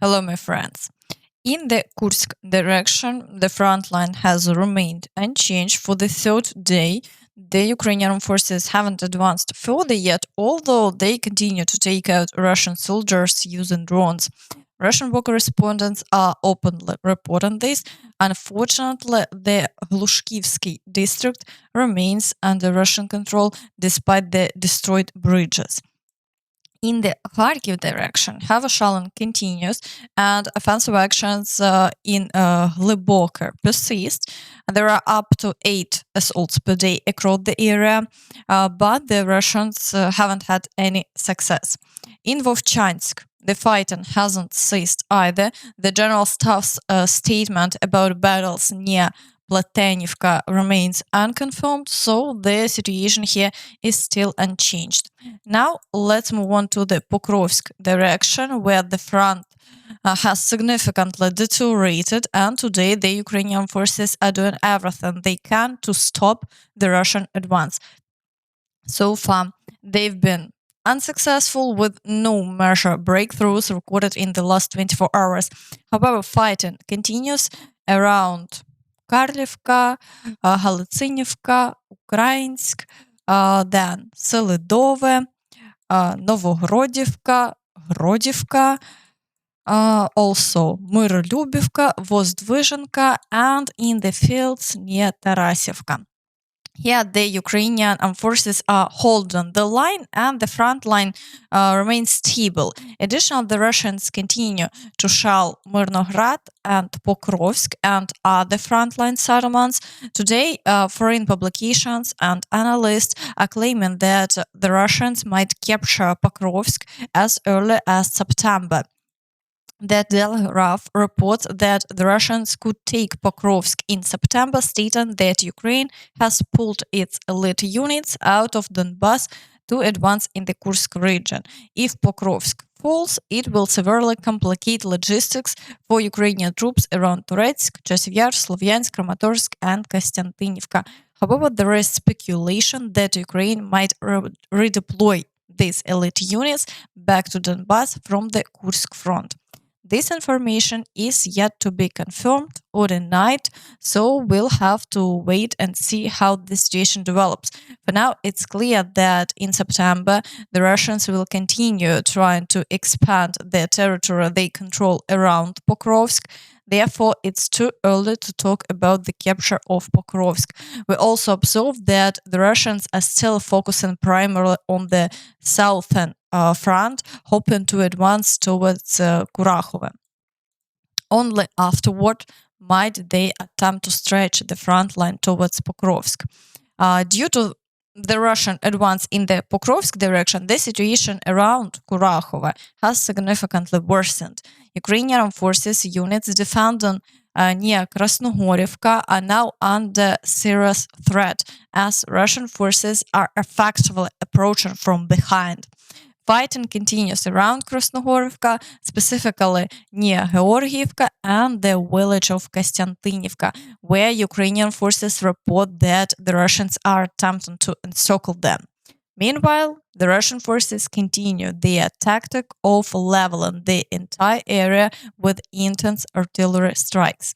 Hello, my friends. In the Kursk direction, the front line has remained unchanged for the third day. The Ukrainian forces haven't advanced further yet, although they continue to take out Russian soldiers using drones. Russian war correspondents are openly reporting this. Unfortunately, the Hlyboke district remains under Russian control despite the destroyed bridges. In the Kharkiv direction, heavy shelling continues and offensive actions in Hlyboke persist. There are up to 8 assaults per day across the area, but the Russians haven't had any success. In Vovchansk, the fighting hasn't ceased either. The general staff's statement about battles near Pletenivka remains unconfirmed, so the situation here is still unchanged. Now let's move on to the Pokrovsk direction, where the front has significantly deteriorated, and today the Ukrainian forces are doing everything they can to stop the Russian advance. So far, they've been unsuccessful with no major breakthroughs recorded in the last 24 hours. However, fighting continues around Kharkivka, Галицинівка, Ukrainsk, then Селидове, Новогродівка, Гродівка, also Миролюбівка, Воздвиженка, and in the fields near Tarasivka. Here, the Ukrainian armed forces are holding the line and the front line remains stable. Additionally, the Russians continue to shell Mirnograd and Pokrovsk and other frontline settlements. Today, foreign publications and analysts are claiming that the Russians might capture Pokrovsk as early as September. The Telegraph reports that the Russians could take Pokrovsk in September, stating that Ukraine has pulled its elite units out of Donbas to advance in the Kursk region. If Pokrovsk falls, it will severely complicate logistics for Ukrainian troops around Toretsk, Chasiv Yar, Slovyansk, Kramatorsk, and Konstantinivka. However, there is speculation that Ukraine might redeploy these elite units back to Donbas from the Kursk front. This information is yet to be confirmed or denied, so we'll have to wait and see how the situation develops. For now, it's clear that in September, the Russians will continue trying to expand the territory they control around Pokrovsk. Therefore, it's too early to talk about the capture of Pokrovsk. We also observe that the Russians are still focusing primarily on the southern front, hoping to advance towards Kurakhove. Only afterward might they attempt to stretch the front line towards Pokrovsk. Due to the Russian advance in the Pokrovsk direction, the situation around Kurakhove has significantly worsened. Ukrainian forces units defending near Krasnohorivka are now under serious threat as Russian forces are effectively approaching from behind. Fighting continues around Krasnohorivka, specifically near Georgievka and the village of Konstantinivka, where Ukrainian forces report that the Russians are attempting to encircle them. Meanwhile, the Russian forces continue their tactic of leveling the entire area with intense artillery strikes.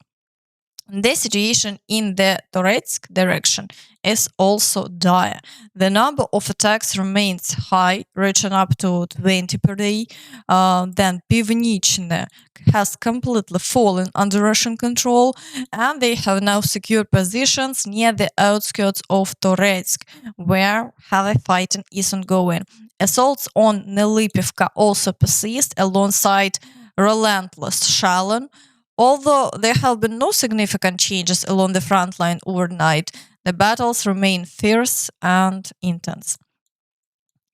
The situation in the Toretsk direction is also dire. The number of attacks remains high, reaching up to 20 per day. Then Pivnichne has completely fallen under Russian control, and they have now secured positions near the outskirts of Toretsk, where heavy fighting is ongoing. Assaults on Nelipivka also persist alongside relentless shelling. Although there have been no significant changes along the front line overnight, the battles remain fierce and intense.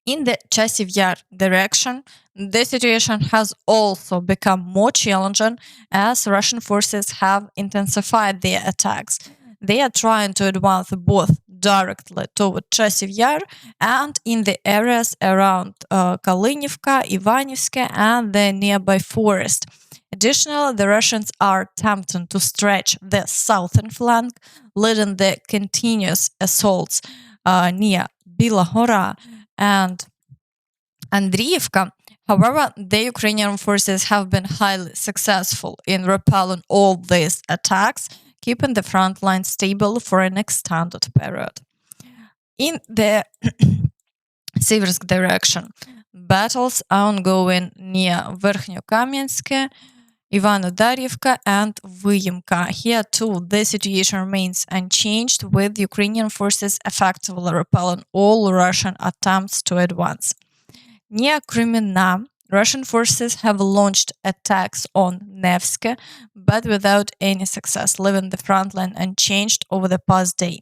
In the Chasiv Yar direction, the situation has also become more challenging as Russian forces have intensified their attacks. They are trying to advance both directly toward Chasiv Yar and in the areas around Kalinivka, Ivanivske, and the nearby forest. Additionally, the Russians are attempting to stretch the southern flank, leading the continuous assaults near Bila Hora and Andriivka However, the Ukrainian forces have been highly successful in repelling all these attacks, keeping the front line stable for an extended period. In the Siversk direction, battles are ongoing near Verkhnyokamyansk, Ivanodarivka and Vyimka. Here too, the situation remains unchanged, with Ukrainian forces effectively repelling all Russian attempts to advance. Near Kreminna, Russian forces have launched attacks on Nevske, but without any success, leaving the front line unchanged over the past day.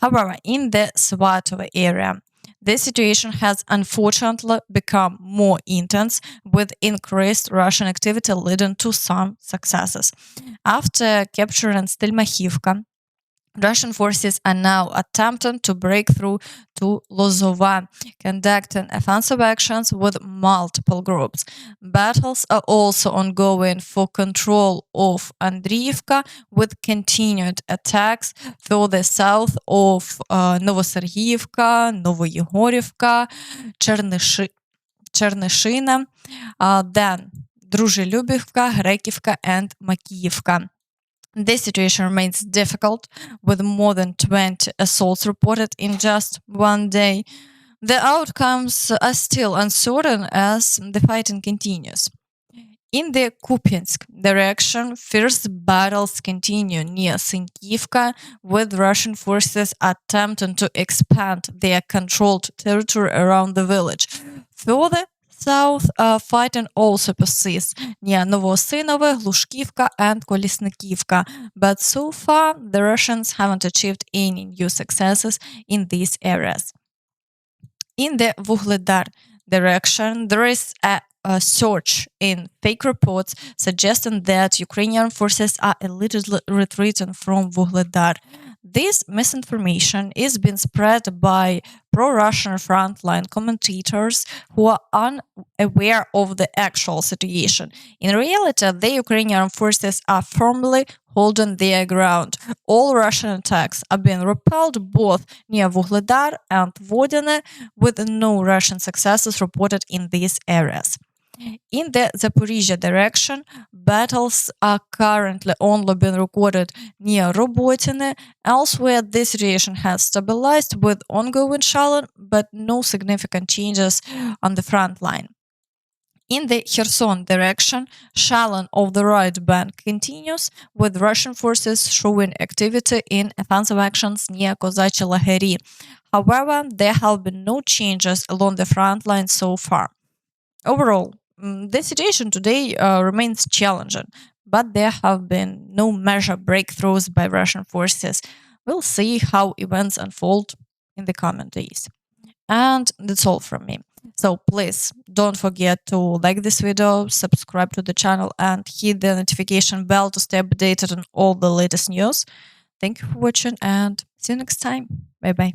However, in the Svatove area, the situation has unfortunately become more intense, with increased Russian activity leading to some successes. After capturing Stelmachivka, Russian forces are now attempting to break through to Lozova, conducting offensive actions with multiple groups. Battles are also ongoing for control of Andriivka, with continued attacks further south of Novosergiyevka, Novoyegorivka, Chernishina, then Druzhelyubivka, Grekivka, and Makiyivka. This situation remains difficult, with more than 20 assaults reported in just one day. The outcomes are still uncertain as the fighting continues. In the Kupiansk direction, fierce battles continue near Synkivka, with Russian forces attempting to expand their controlled territory around the village. Further south, fighting also persists near Novosinove, Glushkivka, and Kolesnikivka, but so far the Russians haven't achieved any new successes in these areas. In the Vuhledar direction, there is a surge in fake reports suggesting that Ukrainian forces are allegedly retreating from Vuhledar. This misinformation is being spread by pro-Russian frontline commentators who are unaware of the actual situation. In reality, the Ukrainian forces are firmly holding their ground. All Russian attacks are being repelled both near Vuhledar and Vodine, with no Russian successes reported in these areas. In the Zaporizhzhia direction, battles are currently only being recorded near Robotine. Elsewhere, the situation has stabilized, with ongoing shelling, but no significant changes on the front line. In the Kherson direction, shelling of the right bank continues, with Russian forces showing activity in offensive actions near Kozachye Lageri. However, there have been no changes along the front line so far. Overall, the situation today remains challenging, but there have been no major breakthroughs by Russian forces. We'll see how events unfold in the coming days. And that's all from me. So please don't forget to like this video, subscribe to the channel, and hit the notification bell to stay updated on all the latest news. Thank you for watching, and see you next time. Bye bye.